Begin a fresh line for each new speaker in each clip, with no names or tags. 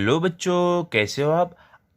Hello बच्चों, कैसे हो आप।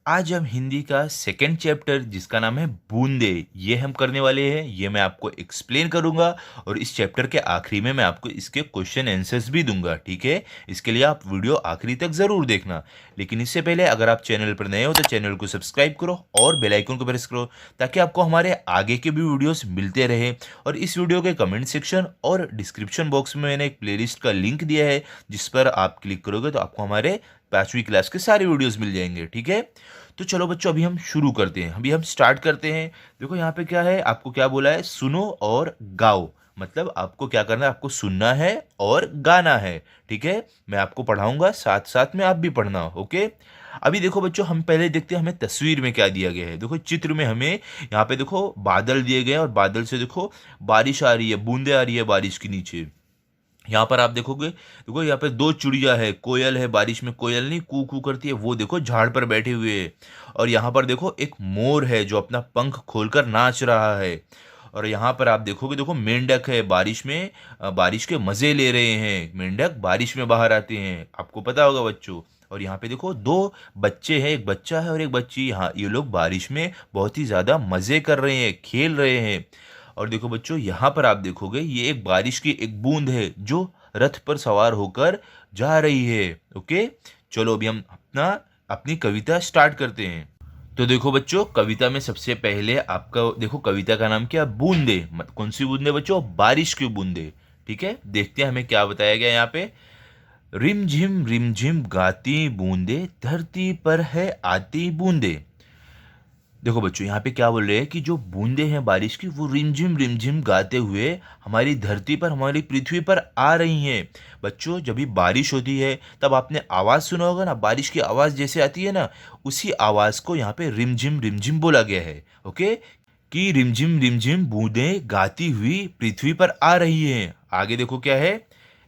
आज हम हिंदी का सेकंड चैप्टर जिसका नाम है बूंदे, ये हम करने वाले हैं। ये मैं आपको एक्सप्लेन करूंगा और इस चैप्टर के आखिरी में मैं आपको इसके क्वेश्चन आंसर्स भी दूंगा। ठीक है, इसके लिए आप वीडियो आखिरी तक ज़रूर देखना। लेकिन इससे पहले अगर आप चैनल पर नए हो तो चैनल को सब्सक्राइब करो और बेल आइकन को प्रेस करो ताकि आपको हमारे आगे के भी वीडियोस मिलते रहे। और इस वीडियो के कमेंट सेक्शन और डिस्क्रिप्शन बॉक्स में मैंने एक प्लेलिस्ट का लिंक दिया है, जिस पर आप क्लिक करोगे तो आपको हमारे 5वीं क्लास के सारे वीडियोस मिल जाएंगे। ठीक है, तो चलो बच्चों अभी हम शुरू करते हैं। अभी हम स्टार्ट करते हैं। देखो यहाँ पे क्या है, आपको क्या बोला है, सुनो और गाओ। मतलब आपको क्या करना है, आपको सुनना है और गाना है। ठीक है, मैं आपको पढ़ाऊंगा, साथ साथ में आप भी पढ़ना। ओके, अभी देखो बच्चों, हम पहले देखते हैं हमें तस्वीर में क्या दिया गया है। देखो चित्र में हमें यहाँ पे देखो बादल दिए गए हैं और बादल से देखो बारिश आ रही है, बूंदे आ रही है बारिश के नीचे। यहाँ पर आप देखोगे, देखो यहाँ पे दो चिड़िया है, कोयल है, बारिश में कोयल नहीं कू कू करती है, वो देखो झाड़ पर बैठे हुए है। और यहाँ पर देखो एक मोर है जो अपना पंख खोलकर नाच रहा है। और यहाँ पर आप देखोगे, देखो मेंढक है, बारिश में बारिश के मजे ले रहे हैं। मेंढक बारिश में बाहर आते हैं, आपको पता होगा बच्चों। और यहाँ पे देखो दो बच्चे हैं, एक बच्चा है और एक बच्ची। यहाँ ये लोग बारिश में बहुत ही ज़्यादा मज़े कर रहे हैं, खेल रहे हैं। और देखो बच्चों, यहाँ पर आप देखोगे ये एक बारिश की एक बूंद है जो रथ पर सवार होकर जा रही है। ओके, चलो अभी हम अपनी कविता स्टार्ट करते हैं। तो देखो बच्चों, कविता में सबसे पहले आपका देखो कविता का नाम क्या, बूंदे। कौन सी बूंदे बच्चों, बारिश की बूंदे। ठीक है, देखते हैं हमें क्या बताया गया यहाँ पे। रिम झिम गाती बूंदे, धरती पर है आती बूंदे। देखो बच्चों, यहाँ पे क्या बोल रहे हैं कि जो बूंदे हैं बारिश की, वो रिमझिम गाते हुए हमारी धरती पर, हमारी पृथ्वी पर आ रही हैं। बच्चों, जब भी बारिश होती है तब आपने आवाज़ सुना होगा ना, बारिश की आवाज़ जैसे आती है ना, उसी आवाज़ को यहाँ पे रिमझिम बोला गया है। ओके, कि रिमझिम बूंदें गाती हुई पृथ्वी पर आ रही हैं। आगे देखो क्या है,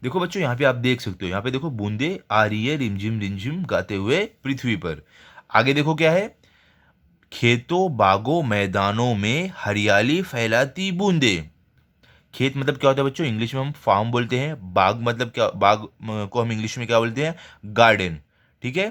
देखो बच्चों यहाँ पे आप देख सकते हो, यहाँ पे देखो बूंदे आ रही है रिमझिम गाते हुए पृथ्वी पर। आगे देखो क्या है, खेतों बागों मैदानों में हरियाली फैलाती बूंदे। खेत मतलब क्या होता है बच्चों, इंग्लिश में हम फार्म बोलते हैं। बाग मतलब क्या, बाग को हम इंग्लिश में क्या बोलते हैं, गार्डन। ठीक है,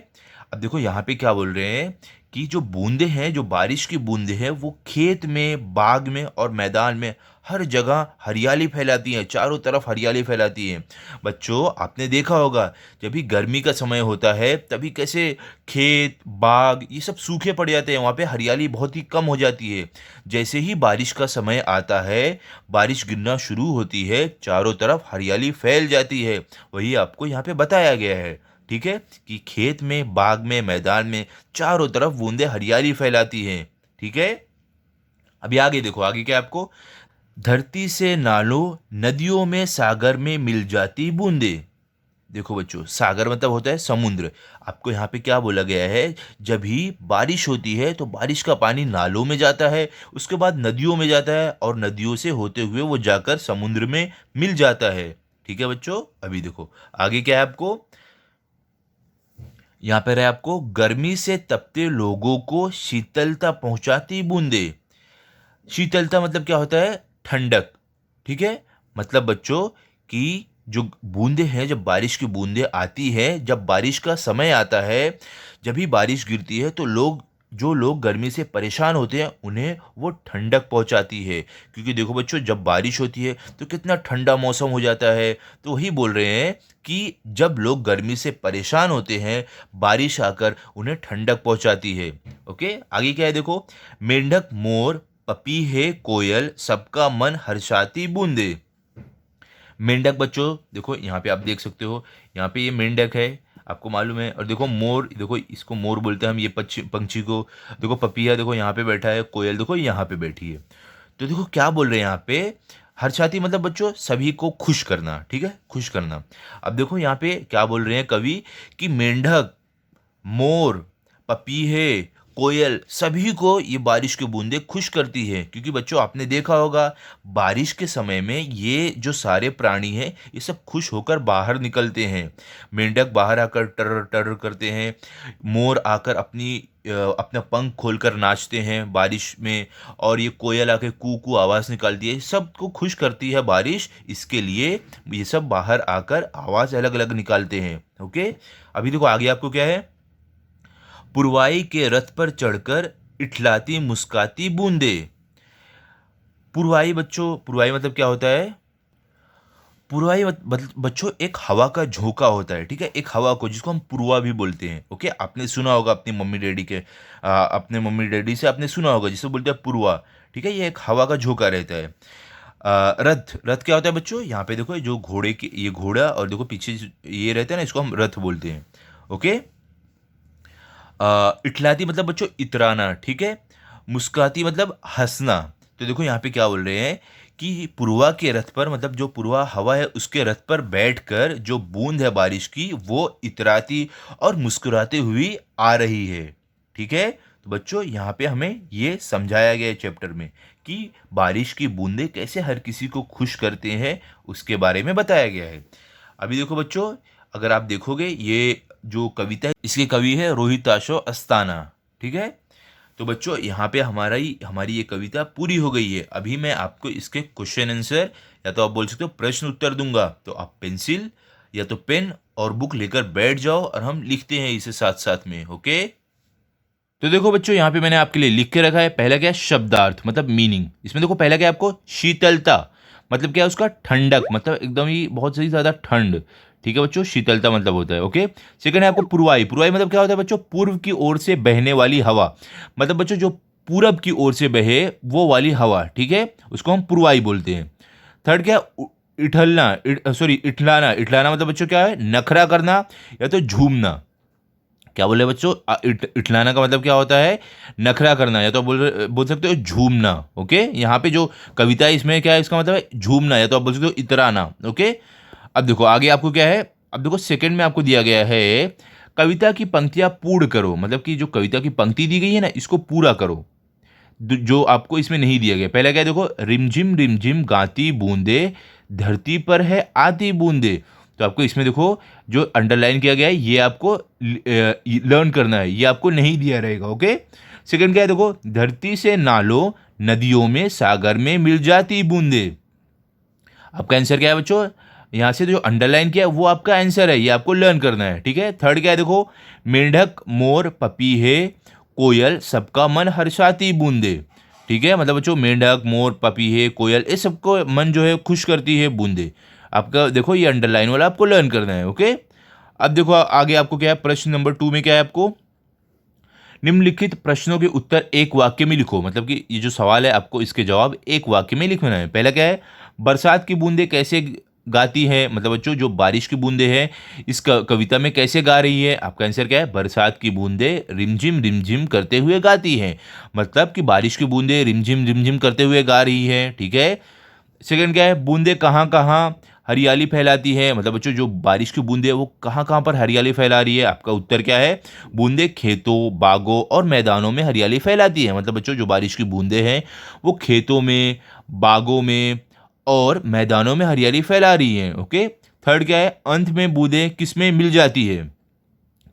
अब देखो यहाँ पे क्या बोल रहे हैं कि जो बूंदे हैं, जो बारिश की बूंदे हैं, वो खेत में, बाग में और मैदान में हर जगह हरियाली फैलाती हैं, चारों तरफ हरियाली फैलाती हैं। बच्चों, आपने देखा होगा जब भी गर्मी का समय होता है तभी कैसे खेत बाग ये सब सूखे पड़ जाते हैं, वहाँ पे हरियाली बहुत ही कम हो जाती है। जैसे ही बारिश का समय आता है, बारिश गिरना शुरू होती है, चारों तरफ हरियाली फैल जाती है। वही आपको यहाँ पे बताया गया है। ठीक है, कि खेत में, बाग में, मैदान में चारों तरफ बूंदे हरियाली फैलाती हैं। ठीक है, अभी आगे देखो, आगे क्या है आपको, धरती से नालों नदियों में सागर में मिल जाती बूंदे। देखो बच्चों, सागर मतलब होता है समुद्र। आपको यहाँ पे क्या बोला गया है, जब भी बारिश होती है तो बारिश का पानी नालों में जाता है, उसके बाद नदियों में जाता है और नदियों से होते हुए वो जाकर समुद्र में मिल जाता है। ठीक है बच्चों, अभी देखो आगे क्या है आपको, यहाँ पर है आपको, गर्मी से तपते लोगों को शीतलता पहुंचाती बूंदे। शीतलता मतलब क्या होता है, ठंडक। ठीक है, मतलब बच्चों कि जो बूंदे हैं, जब बारिश की बूंदें आती है, जब बारिश का समय आता है, जब भी बारिश गिरती है तो जो लोग गर्मी से परेशान होते हैं उन्हें वो ठंडक पहुंचाती है। क्योंकि देखो बच्चों, जब बारिश होती है तो कितना ठंडा मौसम हो जाता है। तो वही बोल रहे हैं कि जब लोग गर्मी से परेशान होते हैं, बारिश आकर उन्हें ठंडक पहुंचाती है। ओके, आगे क्या है देखो, मेंढक मोर पपीहे कोयल सबका मन हर्षाती बूंदे। मेंढक बच्चों देखो यहाँ पे आप देख सकते हो, यहाँ पे ये मेंढक है, आपको मालूम है। और देखो मोर, देखो इसको मोर बोलते हैं हम, ये पक्षी पंछी को। देखो पपीहा देखो यहाँ पे बैठा है, कोयल देखो यहाँ पे बैठी है। तो देखो क्या बोल रहे हैं यहाँ पे, हर्षाती मतलब बच्चों सभी को खुश करना। ठीक है, खुश करना। अब देखो यहाँ पे क्या बोल रहे हैं कवि, कि मेंढक, मोर, पपीहे, कोयल सभी को ये बारिश की बूंदें खुश करती है। क्योंकि बच्चों आपने देखा होगा बारिश के समय में ये जो सारे प्राणी हैं ये सब खुश होकर बाहर निकलते हैं। मेंढक बाहर आकर टर टर करते हैं, मोर आकर अपना पंख खोलकर नाचते हैं बारिश में, और ये कोयल आके कू कू आवाज़ निकालती है। सबको खुश करती है बारिश, इसके लिए ये सब बाहर आकर आवाज़ अलग अलग निकालते हैं। ओके, अभी देखो आगे आपको क्या है, पुरवाई के रथ पर चढ़कर इठलाती मुस्काती बूंदे। पुरवाई बच्चों, पुरवाई मतलब क्या होता है? पुरवाई बच्चों एक हवा का झोंका होता है, ठीक है, एक हवा को जिसको हम पुरवा भी बोलते हैं। ओके, आपने सुना होगा अपनी मम्मी डैडी के अपने मम्मी डैडी से आपने सुना होगा जिसको बोलते हैं पुरवा, ठीक है। ये एक हवा का झोंका रहता है। रथ, रथ क्या होता है बच्चों? यहाँ पे देखो जो घोड़े की, ये घोड़ा और देखो पीछे ये रहता है ना, इसको हम रथ बोलते हैं। ओके। इठलाती मतलब बच्चों इतराना, ठीक है। मुस्काती मतलब हंसना। तो देखो यहाँ पे क्या बोल रहे हैं कि पुरवा के रथ पर, मतलब जो पुरवा हवा है उसके रथ पर बैठकर जो बूंद है बारिश की वो इतराती और मुस्कुराती हुई आ रही है, ठीक है। तो बच्चों यहाँ पे हमें ये समझाया गया है चैप्टर में कि बारिश की बूंदें कैसे हर किसी को खुश करते हैं, उसके बारे में बताया गया है। अभी देखो बच्चों, अगर आप देखोगे ये जो कविता है इसके कवि है रोहिताशो अस्थाना, ठीक है। तो बच्चों यहाँ पे हमारी ये कविता पूरी हो गई है। अभी मैं आपको इसके क्वेश्चन आंसर या तो आप बोल सकते हो प्रश्न उत्तर दूंगा, तो आप पेंसिल या तो पेन और बुक लेकर बैठ जाओ और हम लिखते हैं इसे साथ साथ में। ओके, तो देखो बच्चों यहाँ पे मैंने आपके लिए लिख के रखा है। पहला क्या है? शब्दार्थ मतलब मीनिंग। इसमें देखो पहला क्या है आपको? शीतलता मतलब क्या है उसका? ठंडक, मतलब एकदम ही बहुत सही ज़्यादा ठंड, ठीक है बच्चों, शीतलता मतलब होता है। ओके। सेकंड है आपको पुरवाई। पुरवाई मतलब क्या होता है बच्चों? पूर्व की ओर से बहने वाली हवा, मतलब बच्चों जो पूरब की ओर से बहे वो वाली हवा, ठीक है, उसको हम पुरवाई बोलते हैं। थर्ड क्या है? इठलाना। इठलाना मतलब बच्चों क्या है? नखरा करना या तो झूमना। क्या बोले बच्चों? इठलाना का मतलब क्या होता है? नखरा करना, या तो बोल सकते हो झूमना। ओके, यहाँ पे जो कविता है इसमें क्या है? इसका मतलब है झूमना, या तो आप बोल सकते हो इतराना। ओके। अब देखो आगे आपको क्या है? अब देखो सेकंड में आपको दिया गया है कविता की पंक्तियां पूर्ण करो, मतलब कि जो कविता की पंक्ति दी गई है ना इसको पूरा करो, जो आपको इसमें नहीं दिया गया। पहला क्या है? देखो, रिमझिम गाती बूंदे धरती पर है आती बूंदे। तो आपको इसमें देखो जो अंडरलाइन किया गया है ये आपको लर्न करना है, ये आपको नहीं दिया रहेगा। ओके। सेकंड क्या है? देखो, धरती से नालों नदियों में सागर में मिल जाती बूंदे। आपका आंसर क्या है बच्चों? यहाँ से जो अंडरलाइन किया है वो आपका आंसर है, ये आपको लर्न करना है, ठीक है। थर्ड क्या है? देखो, मेंढक मोर पपीहे कोयल सबका मन हर्षाती बूंदे, ठीक है, मतलब बच्चों मेंढक मोर पपीहे कोयल ये सबको मन जो है खुश करती है बूंदे। आपका देखो ये अंडरलाइन वाला आपको लर्न करना है। ओके। अब देखो आगे आपको क्या है? प्रश्न नंबर 2 में क्या है आपको? निम्नलिखित प्रश्नों के उत्तर एक वाक्य में लिखो, मतलब कि ये जो सवाल है आपको इसके जवाब एक वाक्य में लिखना है। पहला क्या है? बरसात की बूंदें कैसे गाती है, मतलब बच्चों जो बारिश की बूंदें हैं इस कविता में कैसे गा रही है? आपका आंसर क्या है? बरसात की बूंदें रिमझिम रिमझिम करते हुए गाती हैं, मतलब कि बारिश की बूंदें रिमझिम रिमझिम करते हुए गा रही है, ठीक है। सेकंड क्या है? बूंदें कहाँ कहाँ हरियाली फैलाती है, मतलब बच्चों जो बारिश की बूंदें वो कहाँ कहाँ पर हरियाली फैला रही है? आपका उत्तर क्या है? बूंदें खेतों बागों और मैदानों में हरियाली फैलाती है, मतलब बच्चों जो बारिश की बूंदें हैं वो खेतों में बागों में और मैदानों में हरियाली फैला रही है। ओके। थर्ड क्या है? अंत में बूंदें किस में मिल जाती है?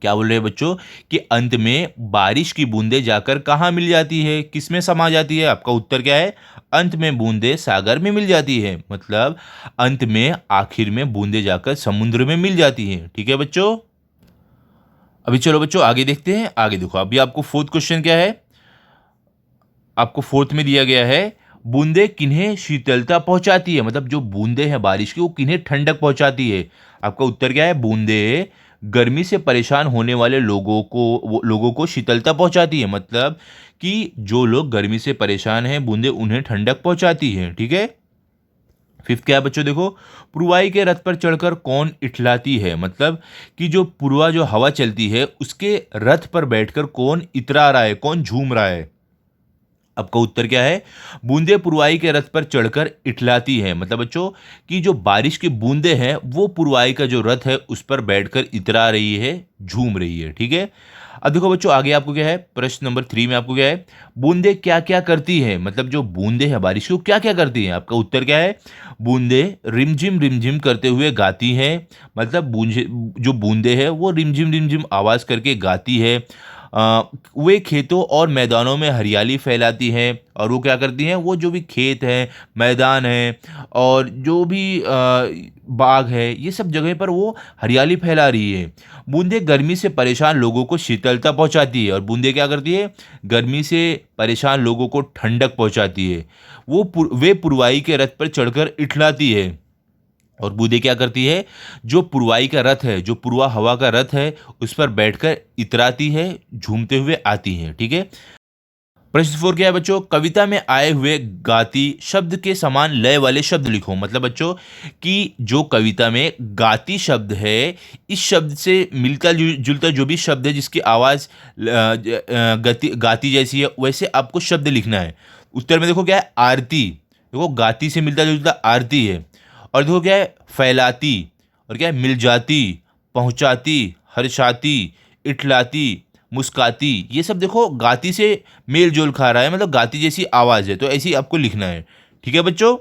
क्या बोल रहे हैं बच्चों कि अंत में बारिश की बूंदें जाकर कहाँ मिल जाती है, किस में समा जाती है? आपका उत्तर क्या है? अंत में बूंदें सागर में मिल जाती है, मतलब अंत में आखिर में बूंदें जाकर समुद्र में मिल जाती हैं, ठीक है बच्चों। अभी चलो बच्चों आगे देखते हैं। आगे देखो अभी आपको फोर्थ क्वेश्चन क्या है? आपको फोर्थ में दिया गया है बूंदे किन्हें शीतलता पहुंचाती है, मतलब जो बूंदे हैं बारिश की वो किन्हें ठंडक पहुंचाती है? आपका उत्तर क्या है? बूंदे गर्मी से परेशान होने वाले लोगों को शीतलता पहुंचाती है, मतलब कि जो लोग गर्मी से परेशान हैं बूंदे उन्हें ठंडक पहुंचाती है, ठीक है। फिफ्थ क्या है बच्चों? देखो, पुरवाई के रथ पर चढ़कर कौन इठलाती है, मतलब कि जो पुरवा जो हवा चलती है उसके रथ पर बैठकर कौन इतरा रहा है, कौन झूम रहा है? आपका उत्तर क्या है? बूंदे पुरवाई के रथ पर चढ़कर इठलाती है, मतलब बच्चों कि जो बारिश की बूंदे हैं वो पुरवाई का जो रथ है उस पर बैठकर इतरा रही है, झूम रही है, ठीक है। अब देखो बच्चों आगे आपको क्या है? प्रश्न नंबर 3 में आपको क्या है? बूंदे क्या क्या करती है, मतलब जो बूंदे हैं बारिश की वो क्या क्या करती हैं? आपका उत्तर क्या है? बूंदे रिमझिम रिमझिम करते हुए गाती हैं, मतलब जो बूंदे हैं वो रिमझिम रिमझिम आवाज करके गाती है। वे खेतों और मैदानों में हरियाली फैलाती हैं। और वो क्या करती हैं, वो जो भी खेत हैं, मैदान हैं और जो भी बाग है, ये सब जगह पर वो हरियाली फैला रही है। बूंदे गर्मी से परेशान लोगों को शीतलता पहुंचाती है। और बूंदे क्या करती है, गर्मी से परेशान लोगों को ठंडक पहुंचाती है। वे पुरवाई के रथ पर चढ़कर इठलाती है। और बूंदे क्या करती है, जो पुरवाई का रथ है, जो पुरवा हवा का रथ है, उस पर बैठकर इतराती है, झूमते हुए आती है। ठीक है। प्रश्न 4 क्या है बच्चों, कविता में आए हुए गाती शब्द के समान लय वाले शब्द लिखो। मतलब बच्चों कि जो कविता में गाती शब्द है, इस शब्द से मिलता जुलता जो भी शब्द है जिसकी आवाज़ गति गाती जैसी है, वैसे आपको शब्द लिखना है। उत्तर में देखो क्या है, आरती। देखो गाती से मिलता जुलता आरती है। और देखो क्या है, फैलाती। और क्या है, मिल जाती, पहुंचाती, हर्षाती, इठलाती, मुस्काती। ये सब देखो गाती से मेल जोल खा रहा है, मतलब गाती जैसी आवाज़ है, तो ऐसी आपको लिखना है। ठीक है बच्चों।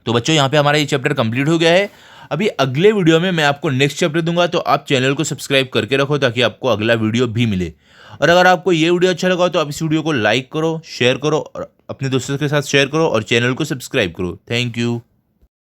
तो बच्चों यहाँ पे हमारा ये चैप्टर कंप्लीट हो गया है। अभी अगले वीडियो में मैं आपको नेक्स्ट चैप्टर दूंगा, तो आप चैनल को सब्सक्राइब करके रखो ताकि आपको अगला वीडियो भी मिले। और अगर आपको ये वीडियो अच्छा लगा तो आप इस वीडियो को लाइक करो, शेयर करो और अपने दोस्तों के साथ शेयर करो और चैनल को सब्सक्राइब करो। Thank you.